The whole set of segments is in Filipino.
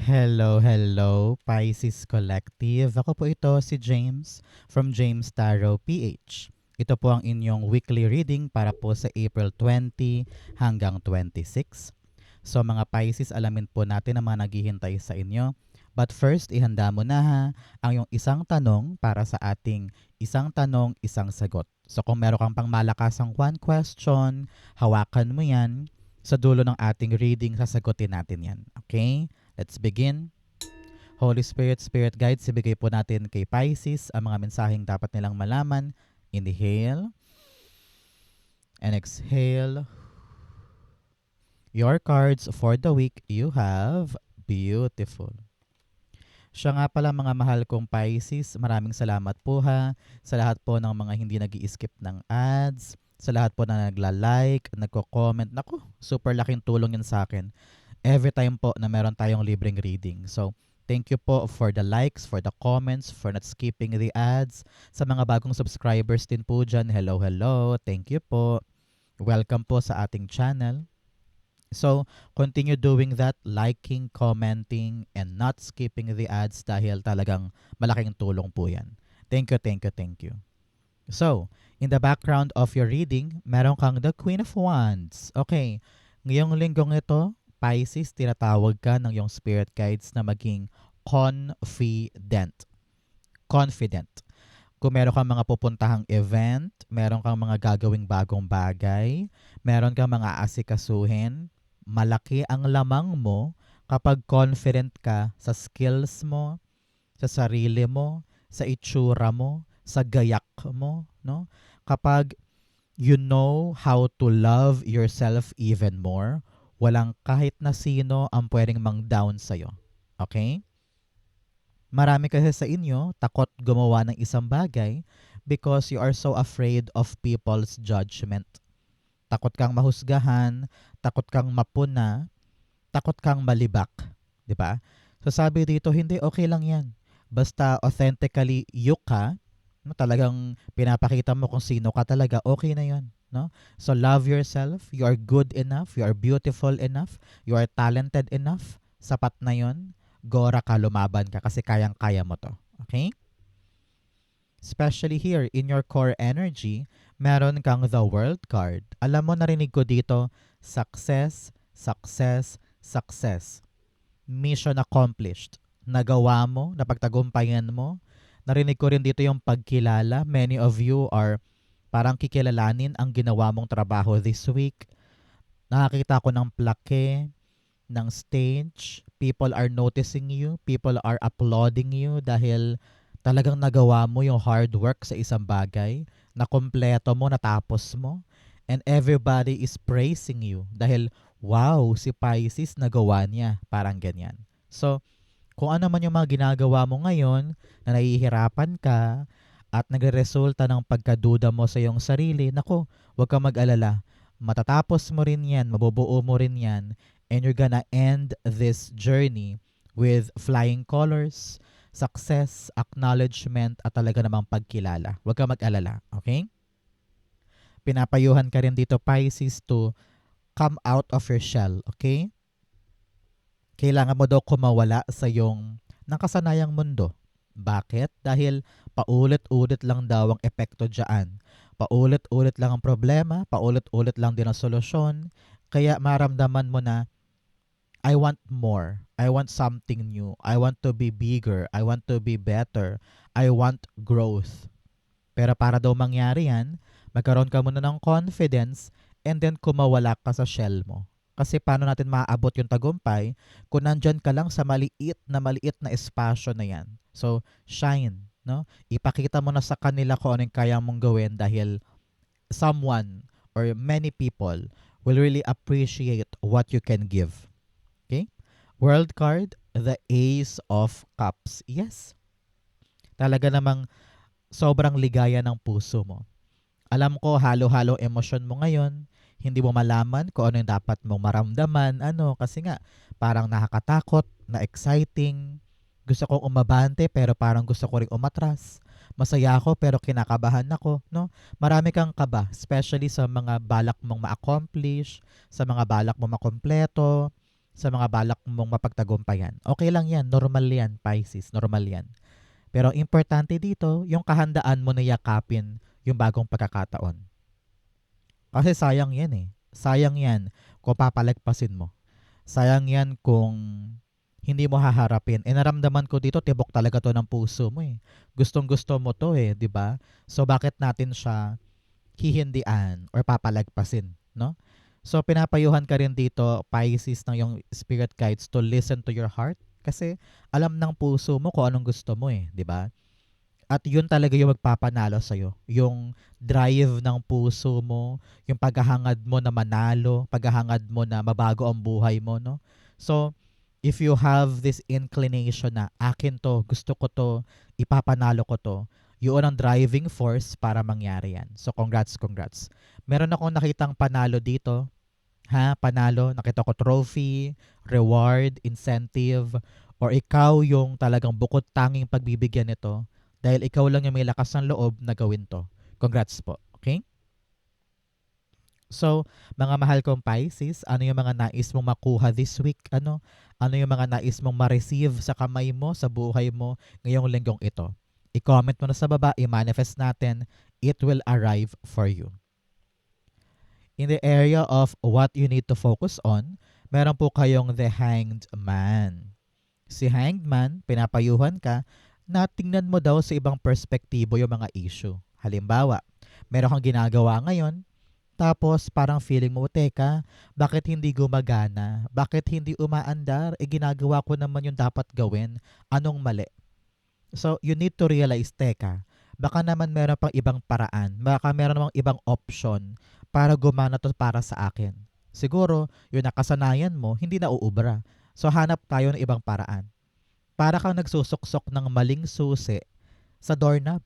Hello, hello, Pisces Collective. Ako po ito si James from James Tarot PH. Ito po ang inyong weekly reading para po sa April 20 hanggang 26. So mga Pisces, alamin po natin ang mga naghihintay sa inyo. But first, ihanda mo na ha ang yung isang tanong para sa ating isang tanong, isang sagot. So kung meron kang pang malakasang one question, hawakan mo yan. Sa dulo ng ating reading, sasagutin natin yan. Okay? Let's begin. Holy Spirit, Spirit Guides, ibigay po natin kay Pisces ang mga mensaheng dapat nilang malaman. Inhale and exhale. Your cards for the week you have. Beautiful. Siya nga pala mga mahal kong Pisces, maraming salamat po ha sa lahat po ng mga hindi nag-i-skip ng ads, sa lahat po na nagla-like, nagko-comment. Naku, super laking tulong yun sa akin every time po na meron tayong libreng reading. So, thank you po for the likes, for the comments, for not skipping the ads. Sa mga bagong subscribers din po dyan, hello, hello. Thank you po. Welcome po sa ating channel. So, continue doing that, liking, commenting, and not skipping the ads dahil talagang malaking tulong po yan. Thank you, thank you, thank you. So, in the background of your reading, meron kang the Queen of Wands. Okay, ngayong linggong ito, Pisces, tinatawag ka ng iyong spirit guides na maging confident. Confident. Kung meron kang mga pupuntahang event, meron kang mga gagawing bagong bagay, meron kang mga asikasuhin, malaki ang lamang mo kapag confident ka sa skills mo, sa sarili mo, sa itsura mo, sa gayak mo, no? Kapag you know how to love yourself even more, walang kahit na sino ang pwedeng mang-down sa'yo. Okay? Marami kasi sa inyo takot gumawa ng isang bagay because you are so afraid of people's judgment. Takot kang mahusgahan, takot kang mapuna, takot kang malibak. Di ba? So sabi dito, hindi, okay lang yan. Basta authentically you ka, no, talagang pinapakita mo kung sino ka talaga, okay na yun. No? So love yourself, you are good enough, you are beautiful enough, you are talented enough, sapat na yun. Gora ka, lumaban ka kasi kayang-kaya mo to. Okay? Especially here in your core energy, meron kang the world card. Alam mo, narinig ko dito, success, success, success. Mission accomplished. Nagawa mo, napagtagumpayan mo. Narinig ko rin dito yung pagkilala. Many of you are parang kikilalanin ang ginawa mong trabaho this week. Nakakita ko ng plaque, ng stage. People are noticing you. People are applauding you dahil talagang nagawa mo yung hard work sa isang bagay. Nakompleto mo, natapos mo. And everybody is praising you dahil wow, si Pisces nagawa niya. Parang ganyan. So, kung ano man yung mga ginagawa mo ngayon na nahihirapan ka at nagresulta ng pagkaduda mo sa iyong sarili, nako, huwag kang mag-alala. Matatapos mo rin yan, mabubuo mo rin yan, and you're gonna end this journey with flying colors, success, acknowledgement, at talaga namang pagkilala. Huwag kang mag-alala, okay? Pinapayuhan ka rin dito, Pisces, to come out of your shell, okay? Kailangan mo daw kumawala sa iyong nakasanayang mundo. Bakit? Dahil paulit-ulit lang daw ang epekto dyan. Paulit-ulit lang ang problema, paulit-ulit lang din ang solusyon. Kaya maramdaman mo na, I want more. I want something new. I want to be bigger. I want to be better. I want growth. Pero para daw mangyari yan, magkaroon ka muna ng confidence and then kumawala ka sa shell mo. Kasi paano natin maaabot yung tagumpay kung nandyan ka lang sa maliit na espasyo na yan. So, shine. No? Ipakita mo na sa kanila kung anong kaya mong gawin dahil someone or many people will really appreciate what you can give. Okay? World card, the Ace of Cups. Yes. Talaga namang sobrang ligaya ng puso mo. Alam ko, halo-halo emosyon mo ngayon. Hindi mo malaman kung ano yung dapat mong maramdaman. Kasi nga, parang nakakatakot, na exciting. Gusto kong umabante pero parang gusto ko rin umatras. Masaya ako pero kinakabahan ako. No? Marami kang kaba, especially sa mga balak mong ma-accomplish, sa mga balak mong makompleto, sa mga balak mong mapagtagumpayan. Okay lang yan, normal yan, Pisces, normal yan. Pero importante dito, yung kahandaan mo na yakapin yung bagong pagkakataon. Kasi sayang yan eh. Sayang yan kung papalagpasin mo. Sayang yan kung hindi mo haharapin. E naramdaman ko dito, tibok talaga to ng puso mo eh. Gustong gusto mo to eh, di ba? So bakit natin siya hihindian or papalagpasin, no? So pinapayuhan ka rin dito, Pisces, ng yung spirit guides to listen to your heart kasi alam ng puso mo kung anong gusto mo eh, di ba? At yun talaga yung magpapanalo sa'yo. Yung drive ng puso mo, yung paghahangad mo na manalo, paghahangad mo na mabago ang buhay mo, no? So, if you have this inclination na akin to, gusto ko to, ipapanalo ko to, yun ang driving force para mangyari yan. So, congrats. Meron akong nakitang panalo dito. Panalo. Nakita ko trophy, reward, incentive, or ikaw yung talagang bukod tanging pagbibigyan nito dahil ikaw lang yung may lakas ng loob na gawin to. Congrats po. Okay? So, mga mahal kong Pisces, ano yung mga nais mong makuha this week? Ano yung mga nais mong ma-receive sa kamay mo, sa buhay mo ngayong linggong ito? I-comment mo na sa baba, i-manifest natin, it will arrive for you. In the area of what you need to focus on, meron po kayong the Hanged Man. Si Hanged Man, pinapayuhan ka na tingnan mo daw sa ibang perspektibo yung mga issue. Halimbawa, meron kang ginagawa ngayon, tapos parang feeling mo, teka, bakit hindi gumagana? Bakit hindi umaandar? Ginagawa ko naman yung dapat gawin. Anong mali? So, you need to realize, teka, baka naman meron pang ibang paraan. Baka meron namang ibang option para gumana to para sa akin. Siguro, yung nakasanayan mo, hindi na uubra. So, hanap tayo ng ibang paraan. Para kang nagsusuksok ng maling susi sa doorknob.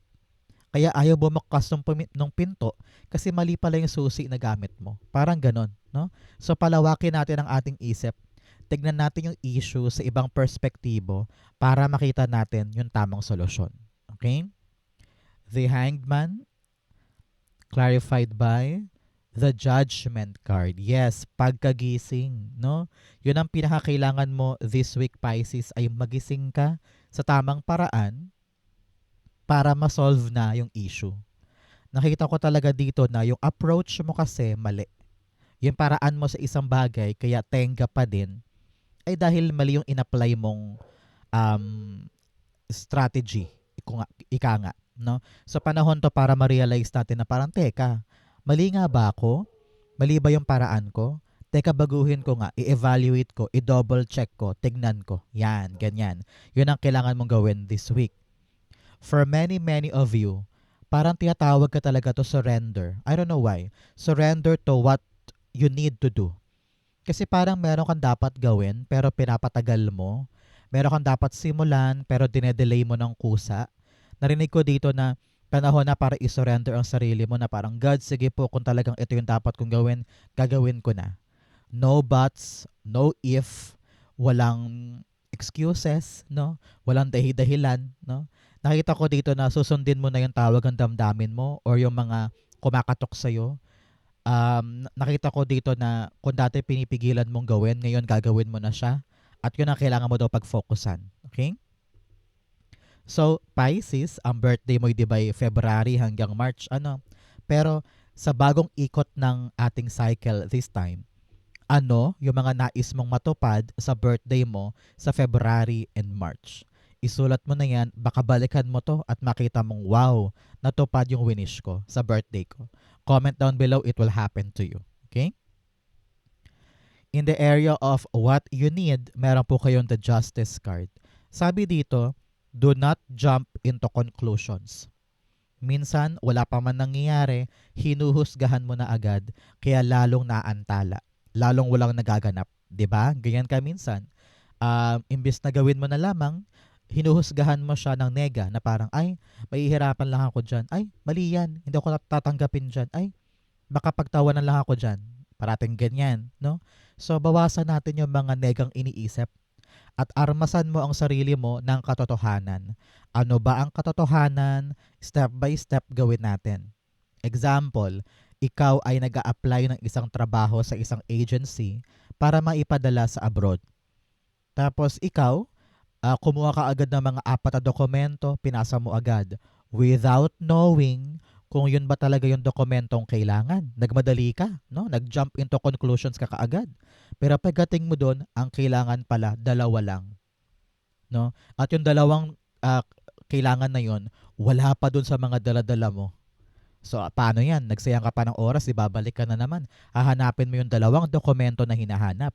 Kaya ayaw bumukas ng pinto kasi mali pala yung susi na gamit mo. Parang ganon, no? So palawakin natin ang ating isip. Tignan natin yung issue sa ibang perspektibo para makita natin yung tamang solusyon. Okay? The Hanged Man, clarified by the Judgment card. Yes, pagkagising, no? Yun ang pinakakailangan mo this week, Pisces, ay magising ka sa tamang paraan para ma-solve na yung issue. Nakita ko talaga dito na yung approach mo kasi mali. Yung paraan mo sa isang bagay kaya tenga pa din ay dahil mali yung in-apply mong um, strategy. Ika nga. No? So panahon to para ma-realize natin na parang teka, mali nga ba ako? Mali ba yung paraan ko? Teka, baguhin ko nga, i-evaluate ko, i-double check ko, tignan ko. Yan, ganyan. Yun ang kailangan mong gawin this week. For many of you, parang tinatawag ka talaga to surrender. I don't know why. Surrender to what you need to do. Kasi parang meron kang dapat gawin pero pinapatagal mo. Meron kang dapat simulan pero dinedelay mo ng kusa. Narinig ko dito na panahon na para i-surrender ang sarili mo na parang, God, sige po, kung talagang ito yung dapat kong gawin, gagawin ko na. No buts, no if, walang excuses, no? Walang dahilan, no? Nakita ko dito na susundin mo na yung tawag ng damdamin mo or yung mga kumakatok sa'yo. Nakita ko dito na kung dati pinipigilan mong gawin, ngayon gagawin mo na siya. At yun ang kailangan mo daw pag-focusan. Okay? So, Pisces, ang birthday mo di ba February hanggang March, ano? Pero sa bagong ikot ng ating cycle this time, ano yung mga nais mong matupad sa birthday mo sa February and March? Isulat mo na yan, baka balikan mo to at makita mong wow, natupad yung winish ko sa birthday ko. Comment down below, it will happen to you. Okay? In the area of what you need, meron po kayong the Justice card. Sabi dito, do not jump into conclusions. Minsan, wala pa man nangyayari, hinuhusgahan mo na agad, kaya lalong naantala. Lalong walang nagaganap. 'Di ba? Ganyan ka minsan. Imbis na gawin mo na lamang, hinuhusgahan mo siya ng nega na parang, ay, mahihirapan lang ako dyan. Ay, mali yan. Hindi ako tatanggapin dyan. Ay, baka pagtawanan lang ako dyan. Parating ganyan, no? So, bawasan natin yung mga negang iniisip at armasan mo ang sarili mo ng katotohanan. Ano ba ang katotohanan? Step by step gawin natin. Example, ikaw ay nag-a-apply ng isang trabaho sa isang agency para maipadala sa abroad. Tapos ikaw, kumuha ka agad ng mga 4 na dokumento, pinasa mo agad without knowing kung yun ba talaga yung dokumentong kailangan. Nagmadali ka, no? Nag-jump into conclusions ka kaagad. Pero pagdating mo doon, ang kailangan pala dalawa lang, no? At yung dalawang kailangan na yun, wala pa doon sa mga dala-dala mo. So, paano yan? Nagsayang ka pa ng oras, ibabalik ka na naman. Hahanapin mo yung 2 dokumento na hinahanap.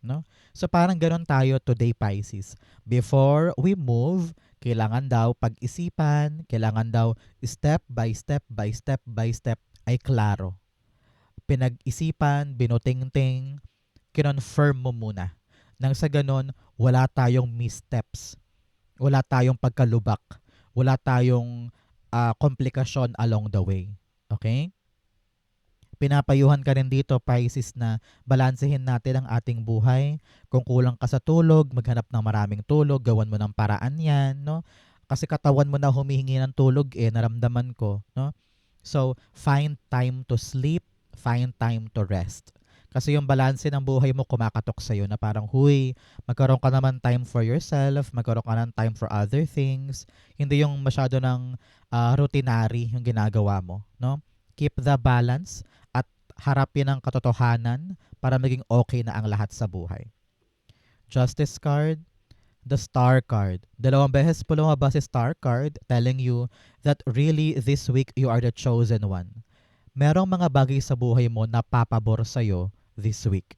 No? So, parang ganon tayo today, Pisces. Before we move, kailangan daw pag-isipan, kailangan daw step by step by step by step ay klaro. Pinag-isipan, binutingting, kinonfirm mo muna. Nang sa ganon, wala tayong missteps. Wala tayong pagkalubak. Wala tayong komplikasyon along the way. Okay? Pinapayuhan ka rin dito, Pisces, na balansehin natin ang ating buhay. Kung kulang ka sa tulog, maghanap ng maraming tulog, gawan mo ng paraan yan, no? Kasi katawan mo na humihingi ng tulog, naramdaman ko, no? So, find time to sleep, find time to rest. Kasi yung balanse ng buhay mo kumakatok sa'yo na parang, huy, magkaroon ka naman time for yourself, magkaroon ka ng time for other things. Hindi yung masyado ng routinary yung ginagawa mo, no? Keep the balance at harapin ang katotohanan para maging okay na ang lahat sa buhay. Justice card, the star card. 2 beses po lumabas si star card telling you that really this week you are the chosen one. Merong mga bagay sa buhay mo na papabor sa'yo this week.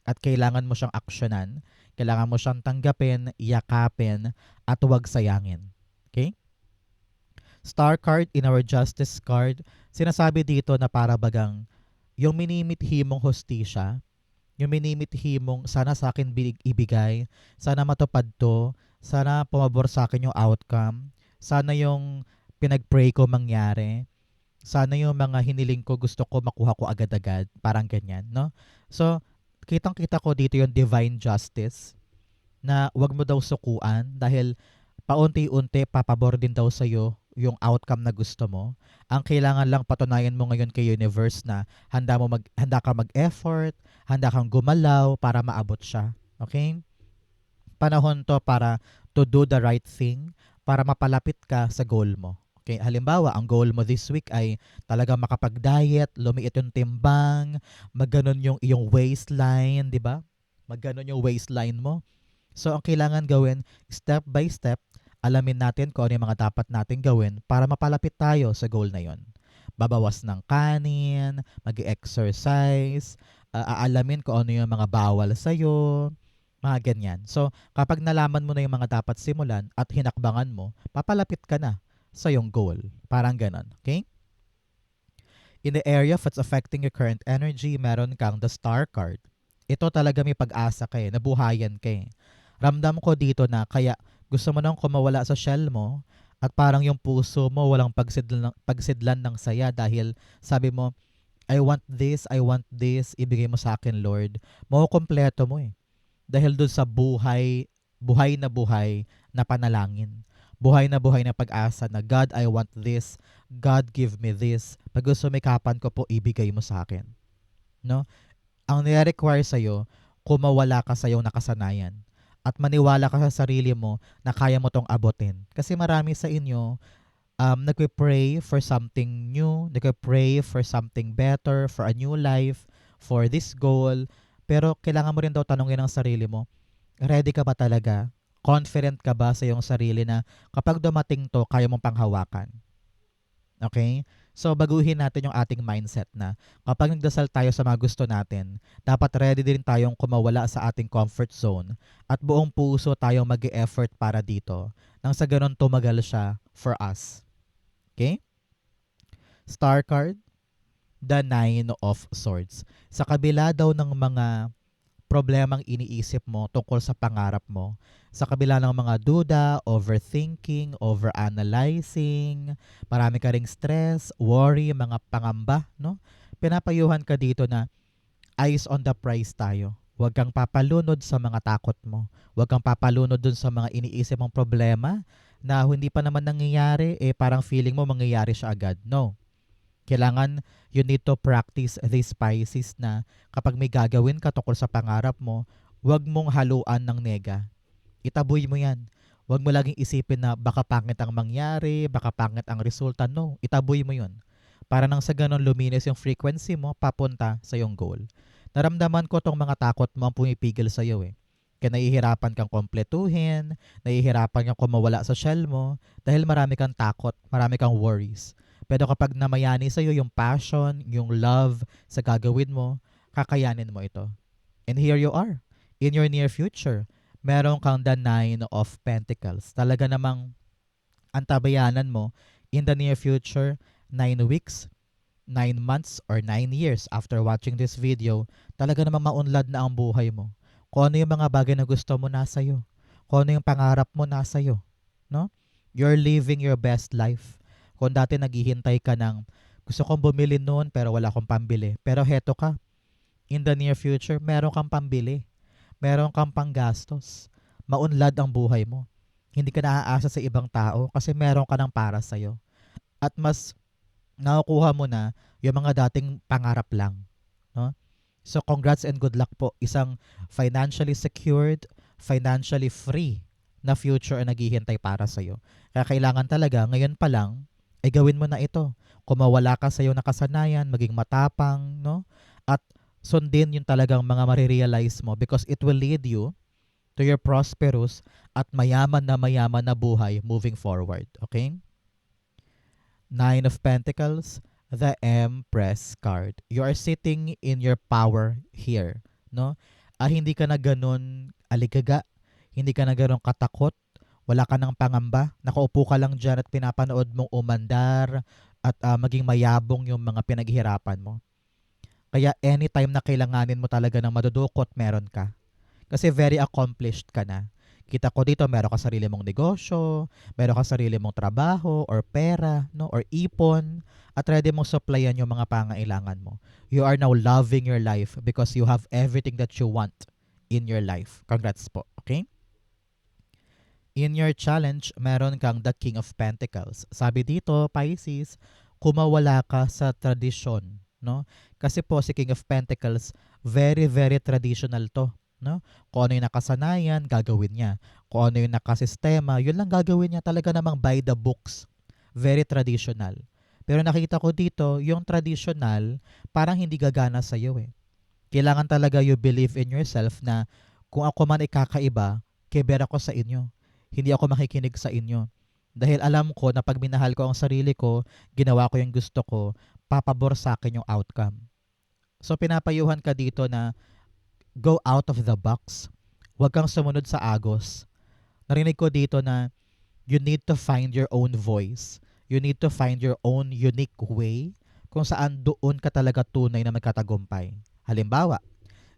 At kailangan mo siyang aksyonan, kailangan mo siyang tanggapin, yakapin, at huwag sayangin. Okay? Star card in our justice card, sinasabi dito na para bagang yung minimithi mong hostisya, yung minimithi mong sana sa akin ibigay, sana matupad to, sana pumabor sa akin yung outcome, sana yung pinag-pray ko mangyari, sana yung mga hiniling ko gusto ko makuha ko agad-agad, parang ganyan, no? So, kitang-kita ko dito yung divine justice na wag mo daw sukuan dahil paunti-unti papabor din daw sa'yo yung outcome na gusto mo. Ang kailangan lang patunayan mo ngayon kay universe na handa ka mag-effort, handa kang gumalaw para maabot siya. Okay? Panahon to para to do the right thing para mapalapit ka sa goal mo. Okay, halimbawa, ang goal mo this week ay talaga makapag-diet, lumiit yung timbang, magganon yung iyong waistline, di ba? Magganon yung waistline mo. So, ang kailangan gawin, step by step, alamin natin kung ano yung mga dapat natin gawin para mapalapit tayo sa goal na yon. Babawas ng kanin, mag-exercise, aalamin kung ano yung mga bawal sa'yo, mga ganyan. So, kapag nalaman mo na yung mga dapat simulan at hinakbangan mo, papalapit ka na sa yung goal. Parang ganon. Okay? In the area of what's affecting your current energy, meron kang the star card. Ito talaga may pag-asa ka nabuhayan ka Ramdam ko dito na kaya gusto mo nang kumawala sa shell mo at parang yung puso mo walang pagsidlan ng saya dahil sabi mo, I want this, ibigay mo sa akin, Lord. Makukompleto mo Dahil doon sa buhay na panalangin. Buhay na pag-asa na God, I want this. God, give me this. Pag sumikapan ko po, ibigay mo sa akin. No? Ang nire-require sa'yo, kumawala ka sa iyong nakasanayan. At maniwala ka sa sarili mo na kaya mo tong abutin. Kasi marami sa inyo, nagpe-pray for something new, nagpe-pray for something better, for a new life, for this goal. Pero kailangan mo rin daw tanongin ang sarili mo, ready ka ba talaga? Confident ka ba sa iyong sarili na kapag dumating to, kaya mong panghawakan? Okay? So, baguhin natin yung ating mindset na kapag nagdasal tayo sa mga gusto natin, dapat ready din tayong kumawala sa ating comfort zone at buong puso tayong mag-e-effort para dito nang sa ganun tumagal siya for us. Okay? Star card, the 9 of Swords. Sa kabila daw ng mga problemang iniisip mo tungkol sa pangarap mo, sa kabila ng mga duda, overthinking, overanalyzing, marami ka ring stress, worry, mga pangamba, no? Pinapayuhan ka dito na eyes on the prize tayo. Huwag kang papalunod sa mga takot mo. Huwag kang papalunod dun sa mga iniisip mong problema na hindi pa naman nangyayari, parang feeling mo mangyayari siya agad. No. Kailangan you need to practice these Pisces na kapag may gagawin ka tungkol sa pangarap mo, huwag mong haluan ng nega. Itaboy mo yan. Huwag mo laging isipin na baka pangit ang mangyari, baka pangit ang resulta. No, itaboy mo yun. Para nang sa ganun luminis yung frequency mo papunta sa yung goal. Naramdaman ko tong mga takot mo ang pumipigil sa iyo eh. Kaya nahihirapan kang kompletuhin, nahihirapan kang kumawala sa shell mo dahil marami kang takot, marami kang worries. Pero kapag namayani sa iyo yung passion, yung love sa gagawin mo, kakayanin mo ito. And here you are, in your near future. Meron kang the 9 of Pentacles. Talaga namang antabayanan mo in the near future, 9 weeks, 9 months, or 9 years after watching this video, talaga namang maunlad na ang buhay mo. Kung ano yung mga bagay na gusto mo nasa iyo. Kung ano yung pangarap mo nasa iyo. No? You're living your best life. Kung dati naghihintay ka ng gusto kong bumili noon pero wala akong pambili. Pero heto ka. In the near future, meron kang pambili. Meron kang panggastos. Maunlad ang buhay mo. Hindi ka naaasa sa ibang tao kasi meron ka ng para sa'yo. At mas nakukuha mo na yung mga dating pangarap lang. No? So congrats and good luck po. Isang financially secured, financially free na future ang naghihintay para sa'yo. Kaya kailangan talaga, ngayon pa lang, ay gawin mo na ito. Kung mawala ka sa iyo na kasanayan, maging matapang, no? At sundin yung talagang mga marirealize mo because it will lead you to your prosperous at mayaman na buhay moving forward. Okay? 9 of Pentacles, the Empress card. You are sitting in your power here, no? Hindi ka na ganun aligaga, hindi ka na ganun katakot, wala ka ng pangamba, nakaupo ka lang dyan at pinapanood mong umandar at maging mayabong yung mga pinaghihirapan mo. Kaya anytime na kailanganin mo talaga ng madudukot, meron ka. Kasi very accomplished ka na. Kita ko dito, meron ka sarili mong negosyo, meron ka sarili mong trabaho or pera, no, or ipon, at ready mong supplyan yung mga pangailangan mo. You are now loving your life because you have everything that you want in your life. Congrats po, okay? In your challenge, meron kang the King of Pentacles. Sabi dito, Pisces, kumawala ka sa tradisyon, no? Kasi po si King of Pentacles, very, very traditional to. No? Kung ano yung nakasanayan, gagawin niya. Kung ano yung nakasistema, yun lang gagawin niya. Talaga namang by the books. Very traditional. Pero nakita ko dito, yung traditional, parang hindi gagana sa iyo eh. Kailangan talaga you believe in yourself na kung ako man ay kakaiba, keber ako sa inyo. Hindi ako makikinig sa inyo. Dahil alam ko na pag minahal ko ang sarili ko, ginawa ko yung gusto ko, papabor sa akin yung outcome. So pinapayuhan ka dito na go out of the box. Huwag kang sumunod sa agos. Narinig ko dito na you need to find your own voice. You need to find your own unique way kung saan doon ka talaga tunay na magkatagumpay. Halimbawa,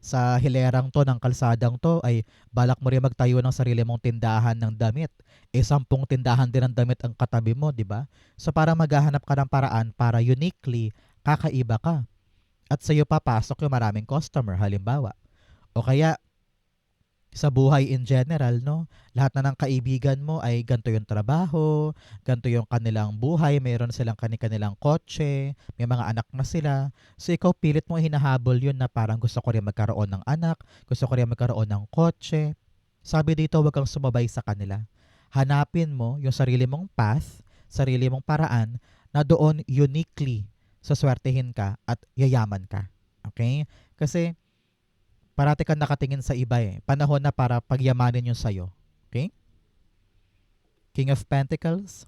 sa hilerang to ng kalsadang to ay balak mo rin magtayo ng sarili mong tindahan ng damit. 10 tindahan din ng damit ang katabi mo, di ba? So para maghahanap ka ng paraan para uniquely kakaiba ka. At sa iyo papasok yung maraming customer, halimbawa. O kaya, sa buhay in general, no? Lahat na ng kaibigan mo ay ganito yung trabaho, ganito yung kanilang buhay, mayroon silang kanilang kotse, may mga anak na sila. So ikaw pilit mo hinahabol yun na parang gusto ko rin magkaroon ng anak, gusto ko rin magkaroon ng kotse. Sabi dito, huwag kang sumabay sa kanila. Hanapin mo yung sarili mong path, sarili mong paraan na doon uniquely saswertehin ka at yayaman ka. Okay? Kasi parati kang nakatingin sa iba eh. Panahon na para pagyamanin yung sayo. Okay? King of Pentacles,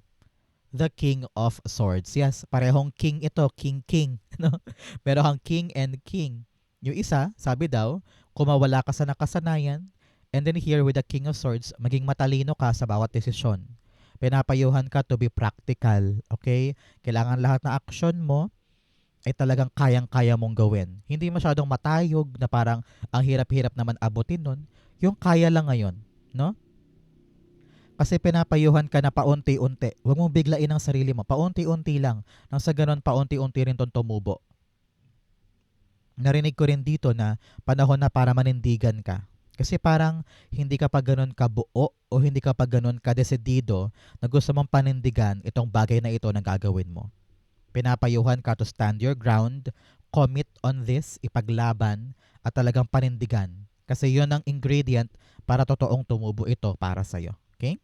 the King of Swords. Yes, parehong king ito. King. No? Pero ang king and king. Yung isa, sabi daw, kung mawala ka sa nakasanayan, and then here with the King of Swords, maging matalino ka sa bawat desisyon. Pinapayuhan ka to be practical. Okay? Kailangan lahat na action mo ay talagang kayang-kaya mong gawin. Hindi masyadong matayog na parang ang hirap-hirap naman abutin nun. Yung kaya lang ngayon, no? Kasi pinapayuhan ka na paunti-unti. Huwag mong biglain ang sarili mo. Paunti-unti lang. Nang sa ganun, paunti-unti rin itong tumubo. Narinig ko rin dito na panahon na para manindigan ka. Kasi parang hindi ka pa ganun kabuo o hindi ka pa ganun kadesidido na gusto mong panindigan itong bagay na ito na gagawin mo. Pinapayuhan ka to stand your ground, commit on this, ipaglaban, at talagang panindigan. Kasi yun ang ingredient para totoong tumubo ito para sa'yo. Okay?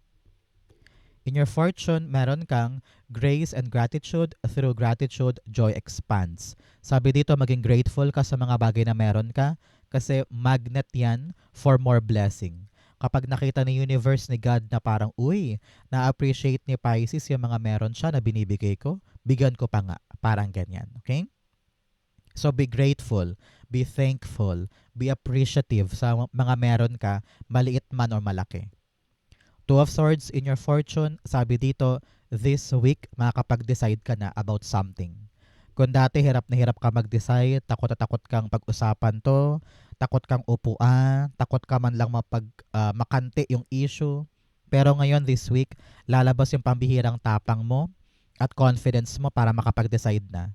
In your fortune, meron kang grace and gratitude. Through gratitude, joy expands. Sabi dito, maging grateful ka sa mga bagay na meron ka kasi magnet yan for more blessing. Kapag nakita ni universe, ni God na parang, uy, na-appreciate ni Pisces yung mga meron siya na binibigay ko, bigyan ko pa nga. Parang ganyan. Okay? So be grateful, be thankful, be appreciative sa mga meron ka, maliit man or malaki. Two of Swords in your fortune, sabi dito, this week makakapag-decide ka na about something. Kung dati hirap na hirap ka mag-decide, takot na takot kang pag-usapan to, takot kang upuan, takot ka man lang makante yung issue. Pero ngayon this week, lalabas yung pambihirang tapang mo at confidence mo para makapag-decide na.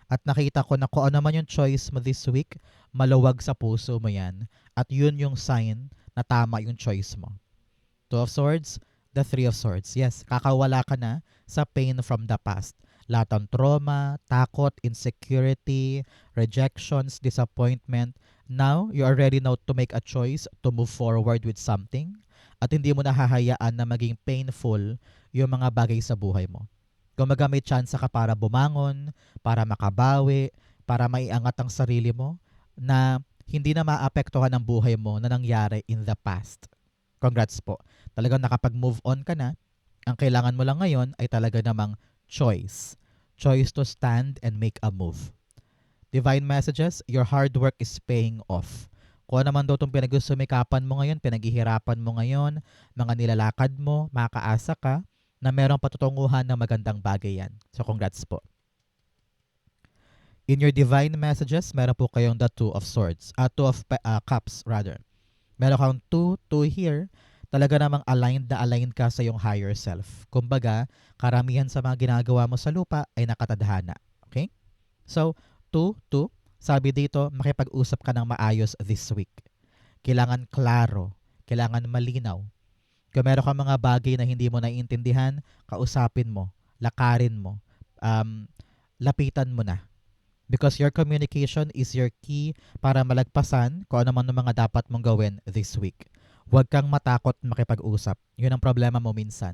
At nakita ko na kung ano man yung choice mo this week, maluwag sa puso mo yan. At yun yung sign na tama yung choice mo. Two of Swords, the Three of Swords. Yes, kakawala ka na sa pain from the past. Lahat ng trauma, takot, insecurity, rejections, disappointment. Now, you are ready now to make a choice to move forward with something at hindi mo nahahayaan na maging painful yung mga bagay sa buhay mo. Kung may chance ka para bumangon, para makabawi, para maiangat ang sarili mo, na hindi na maapektuhan ang buhay mo na nangyari in the past. Congrats po. Talagang nakapag-move on ka na. Ang kailangan mo lang ngayon ay talaga namang choice. Choice to stand and make a move. Divine messages, your hard work is paying off. Kung naman daw itong pinagsumikapan mo ngayon, pinaghihirapan mo ngayon, mga nilalakad mo, makaasa ka na merong patutunguhan ng magandang bagay yan. So congrats po. In your divine messages, meron po kayong the Two of Swords. Two of Cups rather. Meron kang two here, talaga namang aligned ka sa iyong higher self. Kumbaga, karamihan sa mga ginagawa mo sa lupa ay nakatadhana. Okay? So, two, sabi dito, makipag-usap ka ng maayos this week. Kailangan klaro, kailangan malinaw. Kung meron kang mga bagay na hindi mo naiintindihan, kausapin mo, lakarin mo, lapitan mo na. Because your communication is your key para malagpasan kung ano man ang mga dapat mong gawin this week. Huwag kang matakot makipag-usap. Yun ang problema mo minsan.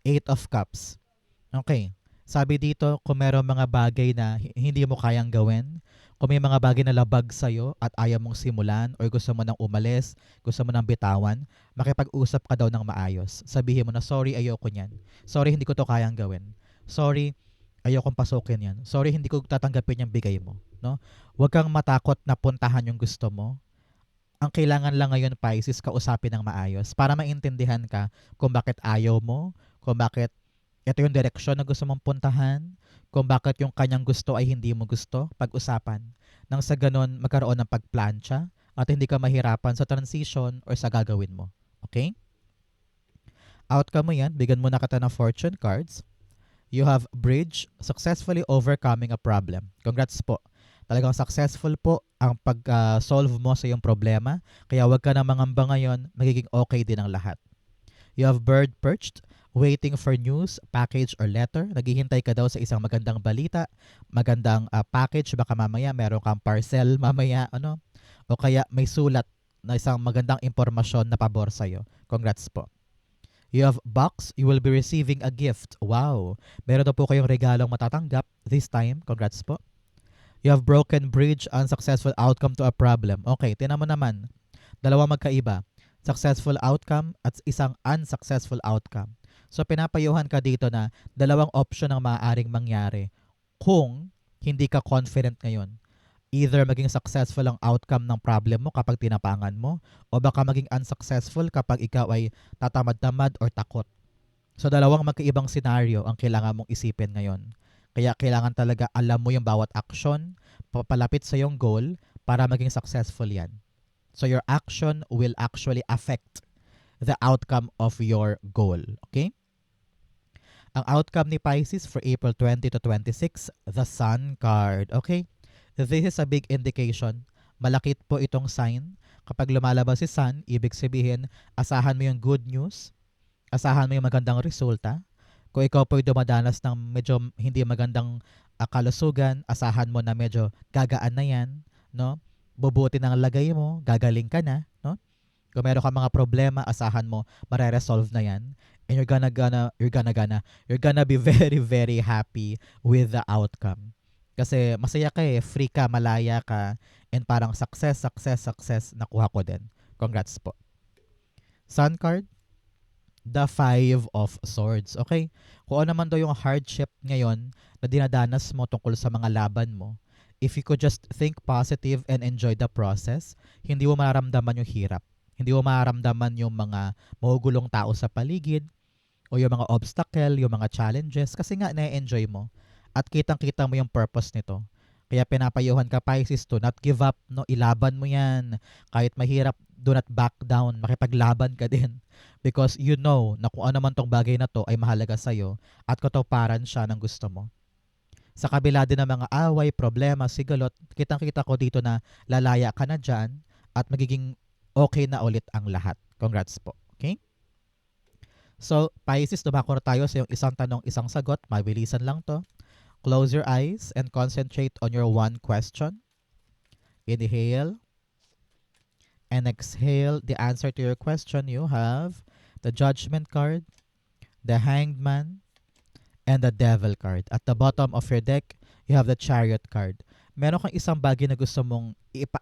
Eight of Cups. Okay. Sabi dito, kung meron mga bagay na hindi mo kayang gawin, kung may mga bagay na labag sa'yo at ayaw mong simulan or gusto mo nang umalis, gusto mo nang bitawan, makipag-usap ka daw ng maayos. Sabihin mo na, sorry, ayoko niyan. Sorry, hindi ko to kayang gawin. Sorry, ayokong pasukin yan. Sorry, hindi ko tatanggapin yung bigay mo. No? Huwag kang matakot na puntahan yung gusto mo. Ang kailangan lang ngayon, Pisces, kausapin ng maayos para maintindihan ka kung bakit ayaw mo, kung bakit ito yung direksyon na gusto mong puntahan, kung bakit yung kanyang gusto ay hindi mo gusto, pag-usapan. Nang sa ganon, magkaroon ng pagplansya at hindi ka mahirapan sa transition or sa gagawin mo. Okay? Outcome mo yan, bigyan mo na kita ng fortune cards. You have bridge, successfully overcoming a problem. Congrats po. Talagang successful po ang pag-solve mo sa iyong problema. Kaya huwag ka na mangamba ngayon, magiging okay din ang lahat. You have bird perched, waiting for news, package, or letter. Naghihintay ka daw sa isang magandang balita, magandang package. Baka mamaya meron kang parcel mamaya, o kaya may sulat na isang magandang impormasyon na pabor sa'yo. Congrats po. You have box, you will be receiving a gift. Wow! Meron na po kayong regalong matatanggap this time. Congrats po. You have broken bridge, unsuccessful outcome to a problem. Okay, tinan mo naman. Dalawang magkaiba. Successful outcome at isang unsuccessful outcome. So pinapayuhan ka dito na dalawang option ang maaaring mangyari kung hindi ka confident ngayon. Either maging successful ang outcome ng problem mo kapag tinapangan mo o baka maging unsuccessful kapag ikaw ay tatamad-tamad or takot. So dalawang magkaibang scenario ang kailangan mong isipin ngayon. Kaya kailangan talaga alam mo yung bawat action, papalapit sa yung goal para maging successful yan. So your action will actually affect the outcome of your goal. Okay? Ang outcome ni Pisces for April 20 to 26, the Sun card. Okay? This is a big indication. Malakit po itong sign. Kapag lumalabas si Sun, ibig sabihin, asahan mo yung good news, asahan mo yung magandang resulta. Kung ikaw po ay dumadanas ng medyo hindi magandang kalusugan, asahan mo na medyo gagaan na yan, no? Bubuti ng lagay mo, gagaling ka na, no? Kung meron ka mga problema, asahan mo, mare-resolve na yan. And you're gonna be very, very happy with the outcome. Kasi masaya ka eh, free ka, malaya ka, and parang success, success, success, nakuha ko din. Congrats po. Sun card, the Five of Swords. Okay? Kung ano naman daw yung hardship ngayon na dinadanas mo tungkol sa mga laban mo, if you could just think positive and enjoy the process, hindi mo mararamdaman yung hirap. Hindi mo mararamdaman yung mga mahugulong tao sa paligid o yung mga obstacle, yung mga challenges kasi nga na-enjoy mo at kitang-kita mo yung purpose nito. Kaya pinapayuhan ka, Pisces, to not give up, no? Ilaban mo yan. Kahit mahirap, do not back down. Makipaglaban ka din. Because you know na kung ano man tong bagay na to ay mahalaga sa'yo at katuparan siya ng gusto mo. Sa kabila din ng mga away, problema, sigalot, kitang-kita ko dito na lalaya ka na dyan at magiging okay na ulit ang lahat. Congrats po. Okay? So, Pisces, dumako na tayo sa yung isang tanong, isang sagot. Mabilisan lang to. Close your eyes and concentrate on your one question. Inhale and exhale the answer to your question. You have the Judgment card, the Hanged Man, and the Devil card. At the bottom of your deck, you have the Chariot card. Meron kang isang bagay na gusto mong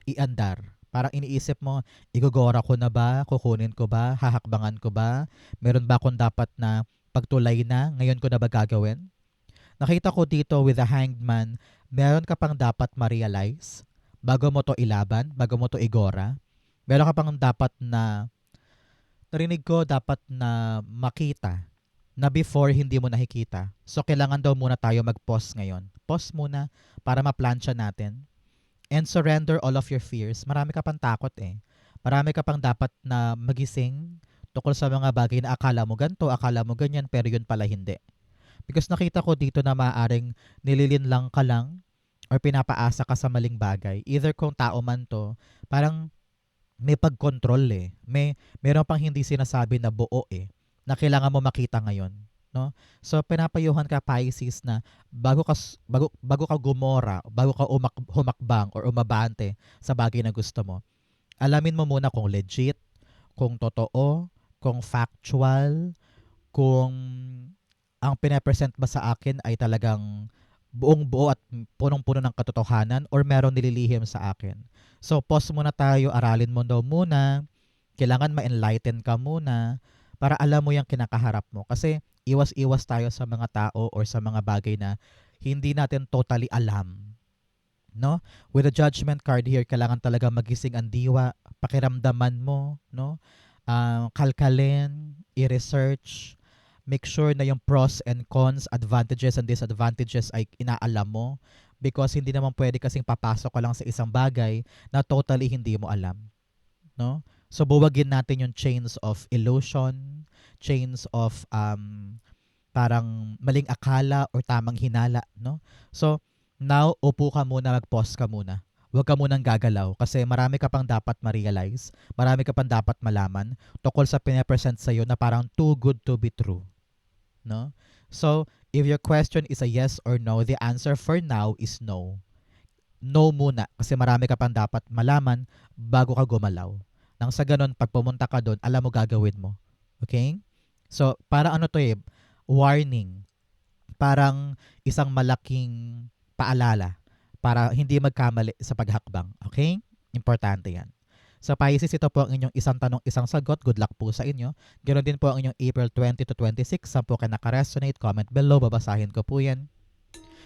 iandar. Parang iniisip mo, igogora ko na ba? Kukunin ko ba? Hahakbangan ko ba? Meron ba akong dapat na pagtulay na? Ngayon ko na ba gagawin? Nakita ko dito with the Hanged Man, meron ka pang dapat ma-realize bago mo to ilaban, bago mo to igora. Meron ka pang dapat na narinig ko dapat na makita na before hindi mo nakikita. So kailangan daw muna tayo mag-pause ngayon. Pause muna para ma-plancha natin. And surrender all of your fears. Marami ka pang takot eh. Marami ka pang dapat na magising tungkol sa mga bagay na akala mo ganito, akala mo ganyan, pero yun pala hindi. Because nakita ko dito na maaaring nililinlang ka lang or pinapaasa ka sa maling bagay. Either kung tao man to, parang may pag-control eh. Meron pang hindi sinasabi na buo eh, na kailangan mo makita ngayon. No? So, pinapayuhan ka, Pisces, na bago ka gumora, bago ka humakbang or umabante sa bagay na gusto mo, alamin mo muna kung legit, kung totoo, kung factual, kung ang pinapresent ba sa akin ay talagang buong-buo at punong-puno ng katotohanan or meron nililihim sa akin. So, pause muna tayo, aralin mo daw muna, kailangan ma-enlighten ka muna para alam mo yung kinakaharap mo. Kasi iwas-iwas tayo sa mga tao or sa mga bagay na hindi natin totally alam. No? With the Judgment card here, kailangan talaga magising ang diwa, pakiramdaman mo, no? Kalkalin, i-research, make sure na yung pros and cons, advantages and disadvantages ay inaalam mo because hindi naman pwede kasing papasok ka lang sa isang bagay na totally hindi mo alam. No? So buwagin natin yung chains of illusion, chains of parang maling akala or tamang hinala. No? So now, upo ka muna, mag-pause ka muna. Huwag ka munang gagalaw kasi marami ka pang dapat ma-realize, marami ka pang dapat malaman tungkol sa pinapresent sa'yo na parang too good to be true. No? So, if your question is a yes or no, the answer for now is no. No muna kasi marami ka pang dapat malaman bago ka gumalaw. Nang sa ganun, pag pumunta ka doon, alam mo gagawin mo. Okay? So, para ano to eh, warning. Parang isang malaking paalala para hindi magkamali sa paghakbang. Okay? Importante yan. Sa Pisces, ito po ang inyong isang tanong, isang sagot. Good luck po sa inyo. Ganoon din po ang inyong April 20 to 26. Saan po kayo nakaresonate? Comment below. Babasahin ko po yan.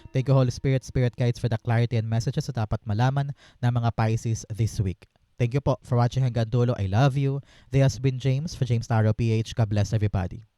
Thank you, Holy Spirit, Spirit Guides, for the clarity and messages na dapat malaman ng mga Pisces this week. Thank you po for watching hanggang dulo. I love you. This has been James for James Taro PH. God bless everybody.